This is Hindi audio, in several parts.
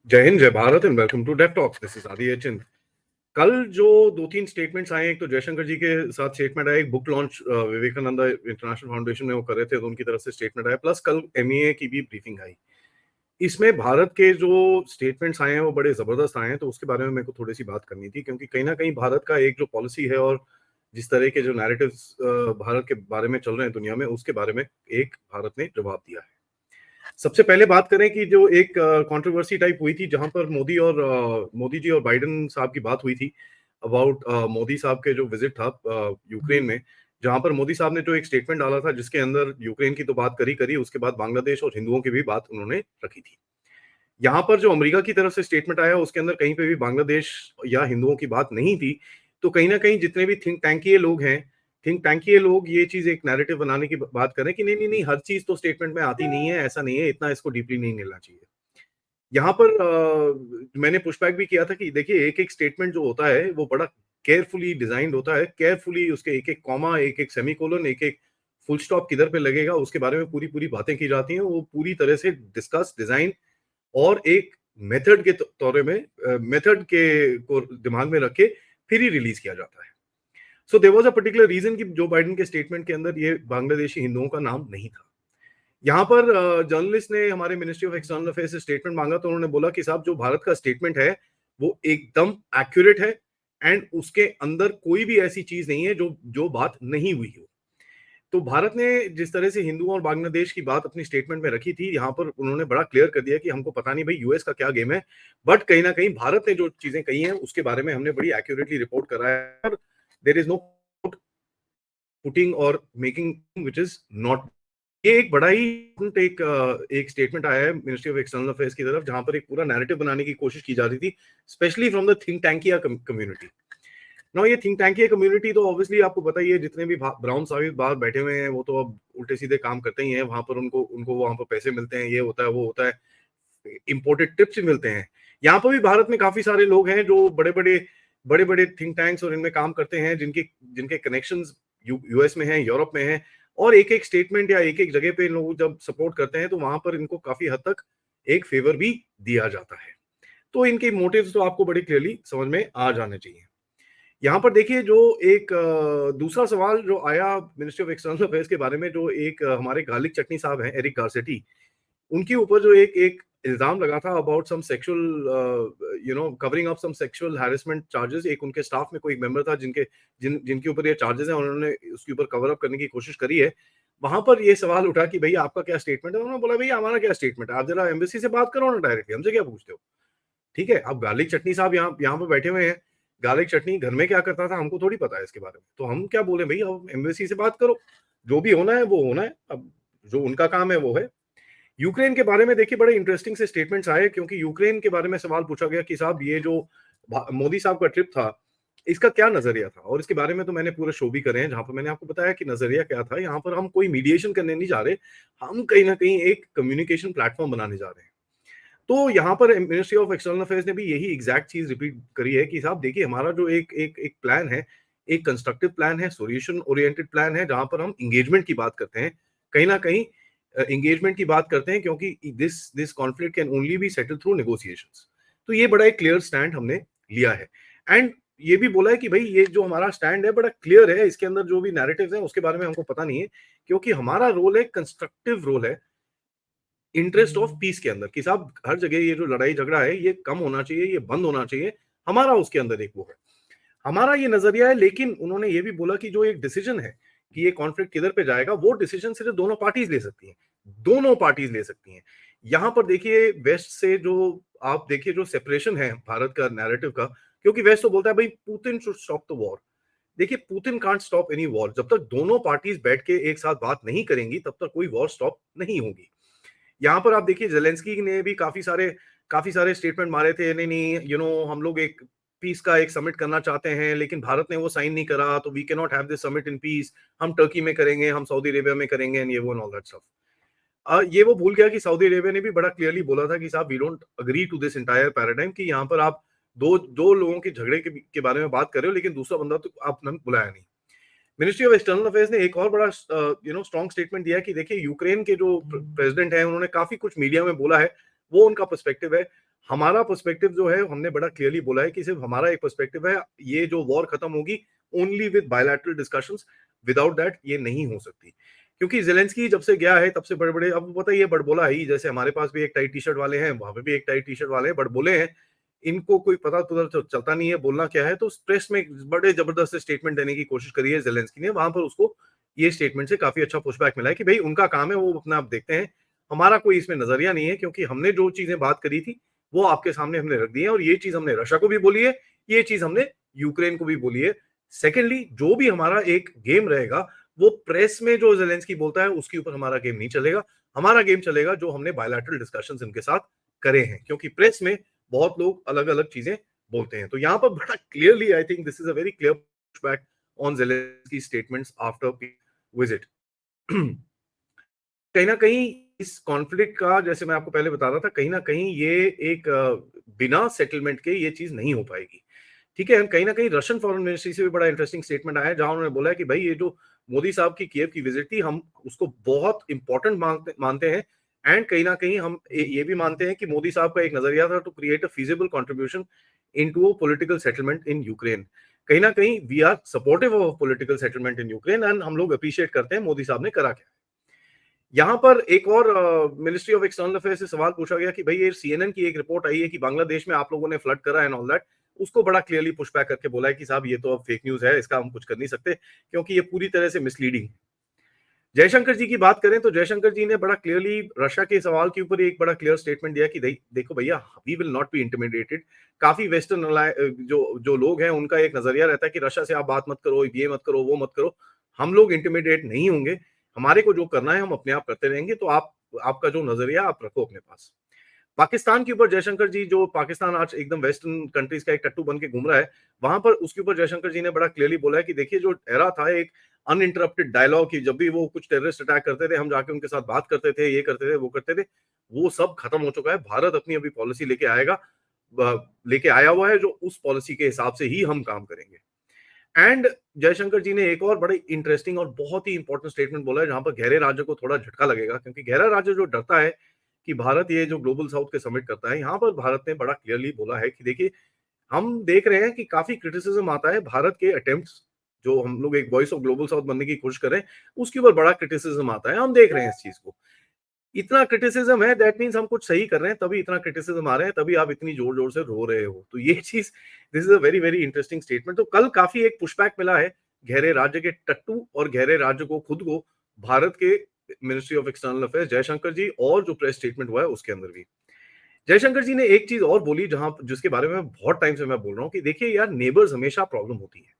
जय हिंद, जय Bharat and welcome to Dev Talks. This is Adi एचन। कल जो 2-3 स्टेटमेंट्स आए, एक तो जयशंकर जी के साथ स्टेटमेंट आया, एक book launch Vivekananda international foundation में वो कर रहे थे तो उनकी तरफ से स्टेटमेंट आया, प्लस कल एमईए की भी ब्रीफिंग आई। इसमें भारत के जो स्टेटमेंट्स आए हैं वो बड़े जबरदस्त आए हैं, तो उसके बारे में मेरे को थोड़ी सी बात करनी थी, क्योंकि कहीं ना कहीं भारत का एक जो पॉलिसी है और जिस तरह के जो नैरेटिव्स भारत के बारे में चल रहे हैं दुनिया में, उसके बारे में एक भारत ने जवाब दिया है। सबसे पहले बात करें कि जो एक कंट्रोवर्सी टाइप हुई थी, जहां पर मोदी जी और बाइडेन साहब की बात हुई थी अबाउट मोदी साहब के जो विजिट था यूक्रेन में, जहां पर मोदी साहब ने जो एक स्टेटमेंट डाला था जिसके अंदर यूक्रेन की तो बात करी करी, उसके बाद बांग्लादेश और हिंदुओं की भी बात उन्होंने रखी थी। यहाँ पर जो अमेरिका की तरफ से स्टेटमेंट आया उसके अंदर कहीं पे भी बांग्लादेश या हिंदुओं की बात नहीं थी। तो कहीं ना कहीं जितने भी थिंक टैंकिए लोग ये चीज एक नैरेटिव बनाने की बात करें कि नहीं नहीं नहीं, हर चीज तो स्टेटमेंट में आती नहीं है, ऐसा नहीं है, इतना इसको डीपली नहीं लेना चाहिए। यहाँ पर मैंने पुशबैक भी किया था कि देखिए, एक एक स्टेटमेंट जो होता है वो बड़ा केयरफुली डिजाइंड होता है, केयरफुली उसके एक एक कॉमा, एक एक सेमीकोलन, एक एक फुल स्टॉप किधर पे लगेगा, उसके बारे में पूरी पूरी बातें की जाती हैं। वो पूरी तरह से डिस्कस, डिजाइन और एक मेथड के तौर में, मेथड के को दिमाग में रख के फिर ही रिलीज किया जाता है। So there was a particular reason कि जो बाइडेन के स्टेटमेंट के अंदर ये बांग्लादेशी हिंदुओं का नाम नहीं था। यहाँ पर जर्नलिस्ट ने हमारे मिनिस्ट्री ऑफ एक्सटर्नल अफेयर्स से स्टेटमेंट मांगा, तो उन्होंने बोला कि साहब, जो भारत का स्टेटमेंट है वो एकदम एक्यूरेट है एंड उसके अंदर कोई भी ऐसी चीज नहीं है जो जो बात नहीं हुई हो। तो भारत ने जिस तरह से हिंदुओं और बांग्लादेश की बात अपनी स्टेटमेंट में रखी थी, यहाँ पर उन्होंने बड़ा क्लियर कर दिया कि हमको पता नहीं भाई यूएस का क्या गेम है, बट कहीं ना कहीं भारत ने जो चीजें कही हैं उसके बारे में हमने बड़ी एक्यूरेटली रिपोर्ट करा है। देयर इज नो पुटिंग और मेकिंग विच इज नॉट। ये एक बड़ा ही एक स्टेटमेंट आया है मिनिस्ट्री ऑफ एक्सटर्नल अफेयर्स की तरफ, जहां पर एक पूरा नैरेटिव बनाने की कोशिश की जा रही थी, स्पेशली फ्रॉम द थिंक टैंकिया कम्युनिटी। नो, ये थिंक टैंकिया कम्युनिटी तो ऑब्वियसली आपको पता ही है, जितने भी ब्राउन साबित बाहर बैठे हुए हैं वो तो अब उल्टे सीधे काम करते ही हैं। वहां पर उनको उनको वहां पर पैसे मिलते हैं, ये होता है वो होता है, इंपोर्टेड टिप्स मिलते हैं। यहाँ पर भी भारत में काफी सारे लोग हैं जो बड़े बड़े थिंक टैंक्स और इनमें काम करते हैं, जिनके जिनके कनेक्शंस यूएस में हैं, यूरोप में हैं, और एक एक स्टेटमेंट या एक एक जगह पे इन लोग जब सपोर्ट करते हैं तो वहां पर इनको काफी हद तक एक फेवर भी दिया जाता है। तो इनके मोटिव्स तो आपको बड़ी क्लियरली समझ में आ जाने चाहिए। यहाँ पर देखिए, जो एक दूसरा सवाल जो आया मिनिस्ट्री ऑफ एक्सटर्नल अफेयर्स के बारे में, जो एक हमारे गार्लिक चटनी साहब हैं, एरिक गारसेटी, उनके ऊपर जो एक एक इल्जाम लगा था about some sexual covering up some sexual harassment charges. एक उनके स्टाफ में कोई मेंबर था जिनके ऊपर ये चार्जेस हैं, उन्होंने उसके ऊपर कवर अप करने की कोशिश करी है। वहां पर ये सवाल उठा कि भैया आपका क्या स्टेटमेंट है। उन्होंने बोला भैया हमारा क्या स्टेटमेंट है, आप जरा एम्बेसी से बात करो ना डायरेक्टली, हमसे क्या पूछते हो। ठीक है, अब गार्लिक चटनी साहब यहाँ यहाँ पे बैठे हुए हैं। गार्लिक चटनी घर में क्या करता था हमको थोड़ी पता है इसके बारे में, तो हम क्या बोले भैया, अब एम्बेसी से बात करो, जो भी होना है वो होना है, अब जो उनका काम है वो है। यूक्रेन के बारे में देखिए, बड़े इंटरेस्टिंग से स्टेटमेंट्स आए, क्योंकि यूक्रेन के बारे में सवाल पूछा गया कि साहब, ये जो मोदी साहब का ट्रिप था, इसका क्या नजरिया था। और इसके बारे में तो मैंने पूरे शो भी करे हैं, जहां पर मैंने आपको बताया कि नजरिया क्या था। यहाँ पर हम कोई मीडिएशन करने नहीं जा रहे, हम कहीं ना कहीं एक कम्युनिकेशन प्लेटफॉर्म बनाने जा रहे हैं। तो यहाँ पर मिनिस्ट्री ऑफ एक्सटर्नल अफेयर्स ने भी यही एग्जैक्ट चीज रिपीट करी है कि साहब देखिए, हमारा जो एक एक एक प्लान है, एक कंस्ट्रक्टिव प्लान है, सॉल्यूशन ओरिएंटेड प्लान है, जहां पर हम इंगेजमेंट की बात करते हैं, कहीं ना कहीं एंगेजमेंट की बात करते हैं, क्योंकि this this conflict can only be settle through negotiations. तो ये बड़ा एक क्लियर स्टैंड हमने लिया है। एंड ये भी बोला है कि भाई, ये जो हमारा स्टैंड है बड़ा क्लियर है, इसके अंदर जो भी नैरेटिव्स हैं उसके बारे में हमको पता नहीं है, क्योंकि हमारा रोल है, कंस्ट्रक्टिव रोल है, इंटरेस्ट ऑफ पीस के अंदर, कि साहब हर जगह ये जो लड़ाई झगड़ा है ये कम होना चाहिए, ये बंद होना चाहिए। हमारा उसके अंदर एक वो है, हमारा ये नजरिया है। लेकिन उन्होंने ये भी बोला कि जो एक डिसीजन है कि ये कॉन्फ्लिक्ट किधर पे जाएगा, वो डिसीजन सिर्फ दोनों पार्टीज ले सकती हैं, दोनों पार्टीज ले सकती हैं। यहां पर देखिए, वेस्ट से जो आप देखिए जो सेपरेशन है भारत का नैरेटिव का, क्योंकि वेस्ट तो बोलता है भाई Putin should stop the war. देखिए, Putin can't stop any war. जब तक दोनों पार्टीज बैठ के एक साथ बात नहीं करेंगी तब तक कोई वॉर स्टॉप नहीं होगी। यहाँ पर आप देखिए, जेलेंस्की ने भी काफी सारे स्टेटमेंट मारे थे, नहीं नहीं, हम लोग एक पीस का एक समिट करना चाहते हैं, लेकिन भारत ने वो साइन नहीं करा, तो we can not have this summit in peace. हम टर्की में करेंगे, हम सऊदी अरेबिया में करेंगे, एंड ये वो एंड ऑल दैट स्टफ। ये वो भूल गया कि सऊदी अरेबिया ने भी बड़ा क्लियरली बोला था कि साहब, we don't agree to this entire paradigm, कि यहाँ पर आप दो दो लोगों के झगड़े के बारे में बात कर रहे हो, लेकिन दूसरा बंदा तो आपने बुलाया नहीं। मिनिस्ट्री ऑफ एक्सटर्नल अफेयर्स ने एक और बड़ा स्ट्रॉन्ग स्टेटमेंट दिया कि देखिए, यूक्रेन के जो प्रेसिडेंट हैं, उन्होंने काफी कुछ मीडिया में बोला है, वो उनका पर्सपेक्टिव है। हमारा पर्सपेक्टिव जो है हमने बड़ा क्लियरली बोला है कि सिर्फ हमारा एक पर्सपेक्टिव है, ये जो वॉर खत्म होगी only with bilateral discussions, without that ये नहीं हो सकती। क्योंकि ज़ेलेंस्की जब से गया है तब से बड़े-बड़े, अब पता है ये बड़बोला है ही, जैसे हमारे पास भी एक टाइट टी-शर्ट वाले हैं, वहाँ पे भी एक टाइट टी-शर्ट वाले हैं, बड़बोले हैं। इनको कोई पता चलता नहीं है बोलना क्या है, तो प्रेस में बड़े जबरदस्त स्टेटमेंट देने की कोशिश करी है ज़ेलेंस्की ने, वहाँ पर उसको ये स्टेटमेंट से काफ़ी अच्छा पुशबैक मिला है कि भई उनका काम है, वो अपना आप देखते हैं। हमारा कोई इसमें नज़रिया नहीं है, क्योंकि हमने जो चीज़ें बात करी थी, वो आपके सामने हमने रख दी है, और ये चीज़ हमने रशिया को भी बोली है, ये चीज़ हमने यूक्रेन को भी बोली है। सेकेंडली, जो भी हमारा एक गेम रहेगा, वो प्रेस में जो ज़ेलेंस्की बोलता है उसके ऊपर हमारा गेम नहीं चलेगा। हमारा गेम चलेगा जो हमने बायलैटरल डिस्कशंस इनके साथ करे हैं, क्योंकि प्रेस में बहुत लोग अलग-अलग चीज़ें बोलते हैं। तो यहाँ पर बड़ा clearly I think this is a very clear pushback on Zelensky statements after visit. कहीं न कहीं इस कॉन्फ्लिक्ट का, जैसे मैं आपको पहले बता रहा था, कहीं न कहीं ये एक बिना सेटलमेंट के ये चीज़ नहीं हो पाएगी। ठीक है? कहीं न कहीं रशियन फॉरेन मिनिस्ट्री से भी बड़ा इंटरेस्टिंग स्टेटमेंट आया है, जहाँ उन्होंने बोला है कि भई ये जो मोदी साहब की किएव की विज़िट थी, हम उसको बहुत इम्पोर्टेंट मानते मानते हैं, एंड कहीं न कहीं हम ये भी मानते हैं कि मोदी साहब का एक नज़रिया था to create a feasible contribution into a political settlement in Ukraine. कहीं न कहीं we are supportive of political settlement in Ukraine, and हम लोग एप्रिशिएट करते हैं मोदी साहब ने करा क्या। यहाँ पर एक और मिनिस्ट्री ऑफ एक्सटर्नल अफेयर्स से सवाल पूछा गया कि भाई ये सीएनएन की एक रिपोर्ट आई है कि बांग्लादेश में आप लोगों ने फ्लड करा एंड ऑल दैट। उसको बड़ा क्लियरली पुशबैक करके बोला है कि साहब ये तो अब फेक न्यूज़ है, इसका हम कुछ कर नहीं सकते, क्योंकि ये पूरी तरह से मिसलीडिंग है। जयशंकर जी की बात करें तो जयशंकर जी ने बड़ा क्लियरली रशिया के सवाल के ऊपर एक बड़ा क्लियर स्टेटमेंट दिया कि देखो भैया, we will not be intimidated. काफ़ी वेस्टर्न जो जो लोग हैं उनका एक नज़रिया रहता है कि रशिया से आप बात मत करो, ये मत करो, वो मत करो। हम लोग इंटिमिडेट नहीं होंगे। हमारे को जो करना है हम अपने आप करते रहेंगे, तो आपका जो नज़रिया आप रखो अपने पास। पाकिस्तान के ऊपर जयशंकर जी, जो पाकिस्तान आज एकदम वेस्टर्न कंट्रीज का एक टट्टू बन के घूम रहा है, वहां पर उसके ऊपर जयशंकर जी ने बड़ा क्लियरली बोला है कि देखिए, जो एरा था एक अनइंटरप्टेड डायलॉग की, जब भी वो कुछ टेररिस्ट अटैक करते थे, हम जाके उनके साथ बात करते थे, ये करते थे, वो करते थे, वो सब खत्म हो चुका है। भारत अपनी अभी पॉलिसी लेके आएगा, लेके आया हुआ है, जो उस पॉलिसी के हिसाब से ही हम काम करेंगे। एंड जयशंकर जी ने एक और बड़े इंटरेस्टिंग और बहुत ही इंपॉर्टेंट स्टेटमेंट बोला है, जहां पर गहरे राज्य को थोड़ा झटका लगेगा, क्योंकि गहरा राज्य जो डरता है कि भारत ये जो ग्लोबल साउथ के समिट करता है, यहाँ पर भारत ने बड़ा क्लियरली बोला है कि देखिए, हम देख रहे हैं कि काफी क्रिटिसिज्म आता है भारत के अटेम्प्ट्स, जो हम लोग एक वॉइस ऑफ ग्लोबल साउथ बनने की कोशिश कर रहे हैं, उसके ऊपर बड़ा क्रिटिसिज्म आता है। हम देख रहे हैं इस चीज को, इतना क्रिटिसिज्म है, दैट मीन्स हम कुछ सही कर रहे हैं, तभी इतना क्रिटिसिज्म आ रहे हैं, तभी आप इतनी जोर जोर से रो रहे हो। तो ये चीज, this is a very very interesting statement. तो कल काफी एक पुशबैक मिला है गहरे राज्य के टट्टू और गहरे राज्य को खुद को, भारत के ministry of external affairs Jaishankar ji, और जो प्रेस स्टेटमेंट हुआ है उसके अंदर भी जयशंकर जी ने एक चीज और बोली, जहां जिसके बारे में बहुत टाइम से मैं बोल रहा हूँ कि देखिए यार, नेबर्स हमेशा प्रॉब्लम होती है।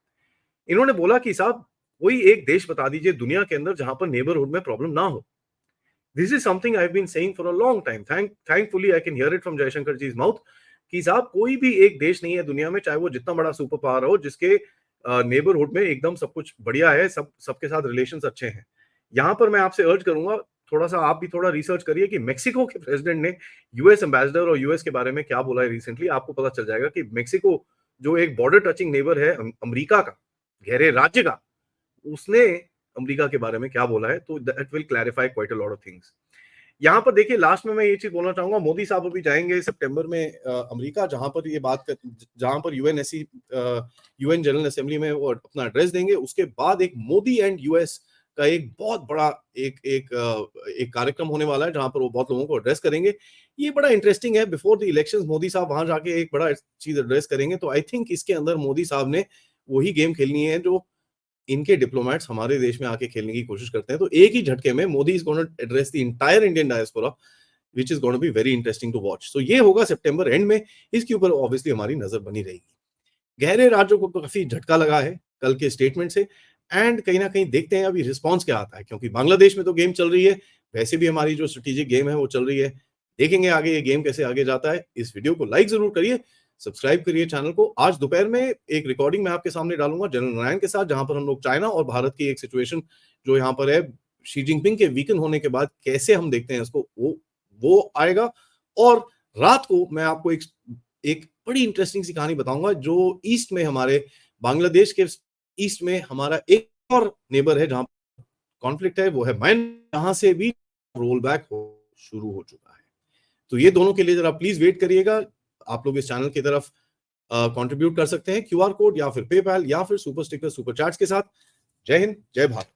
इन्होंने बोला कि साहब, कोई एक देश बता दीजिए दुनिया के अंदर जहां पर नेबरहुड में प्रॉब्लम ना हो। This is something I have been saying for a long time. Thankfully I can hear it from Jaishankar जी's माउथ कि साहब, कोई भी एक देश नहीं है दुनिया में, चाहे वो जितना बड़ा सुपर पावर हो, जिसके नेबरहुड में एकदम सब कुछ बढ़िया है, सबके साथ रिलेशंस अच्छे हैं। यहाँ पर मैं आपसे अर्ज करूंगा, थोड़ा सा आप भी थोड़ा रिसर्च करिए कि मेक्सिको के प्रेसिडेंट ने यूएस एम्बेसडर और यूएस के बारे में क्या बोला है रिसेंटली। आपको पता चल जाएगा कि मेक्सिको, जो एक बॉर्डर टचिंग नेबर है अमेरिका का, गहरे राज्य का, उसने अमेरिका के बारे में क्या बोला है, तो that will clarify quite a lot of things. यहाँ पर देखिए, लास्ट में मैं ये चीज बोलना चाहूंगा, मोदी साहब अभी जाएंगे सितंबर में अमेरिका, जहां पर यूएन जनरल असेंबली में वो अपना एड्रेस देंगे। उसके बाद एक मोदी एंड यूएस का एक बहुत बड़ा एक कार्यक्रम होने वाला है, जहां पर वो बहुत लोगों को एड्रेस करेंगे। ये बड़ा इंटरेस्टिंग है, बिफोर द इलेक्शंस मोदी साहब वहां जाके एक बड़ा चीज एड्रेस करेंगे। तो आई थिंक इसके अंदर मोदी साहब ने वही गेम खेलनी है जो इनके डिप्लोमेट्स हमारे देश में आके खेलने की कोशिश करते हैं। तो एक ही झटके में Modi is gonna address the entire Indian diaspora, which is gonna be very interesting to watch. तो ये होगा सितंबर एंड में, इसके ऊपर ऑब्वियसली हमारी नजर बनी रहेगी। गहरे राज्यों को काफी झटका लगा है कल के स्टेटमेंट से, एंड कहीं ना कहीं देखते हैं अभी रिस्पॉन्स क्या आता है, क्योंकि बांग्लादेश में तो गेम चल रही है, वैसे भी हमारी जो स्ट्रेटेजिक गेम है वो चल रही है। देखेंगे आगे ये गेम कैसे आगे जाता है। इस वीडियो को लाइक जरूर करिए, सब्सक्राइब करिए चैनल को। आज दोपहर में एक रिकॉर्डिंग मैं आपके सामने डालूंगा जनरल नारायण के साथ, जहां पर हम लोग चाइना और भारत की एक सिचुएशन जो यहाँ पर है, शी जिनपिंग के वीकेंड होने के बाद कैसे हम देखते हैं इसको, वो आएगा। और रात को मैं आपको एक बड़ी इंटरेस्टिंग सी कहानी बताऊंगा, जो ईस्ट में हमारे, बांग्लादेश के ईस्ट में हमारा एक और नेबर है जहां कॉन्फ्लिक्ट है, वो है म्यांमार, जहां से भी रोल बैक हो शुरू हो चुका है। तो ये दोनों के लिए जरा प्लीज वेट करिएगा। आप लोग इस चैनल की तरफ कंट्रीब्यूट कर सकते हैं क्यूआर कोड या फिर पेपैल या फिर सुपर स्टिकर सुपर चैट्स के साथ। जय हिंद, जय भारत।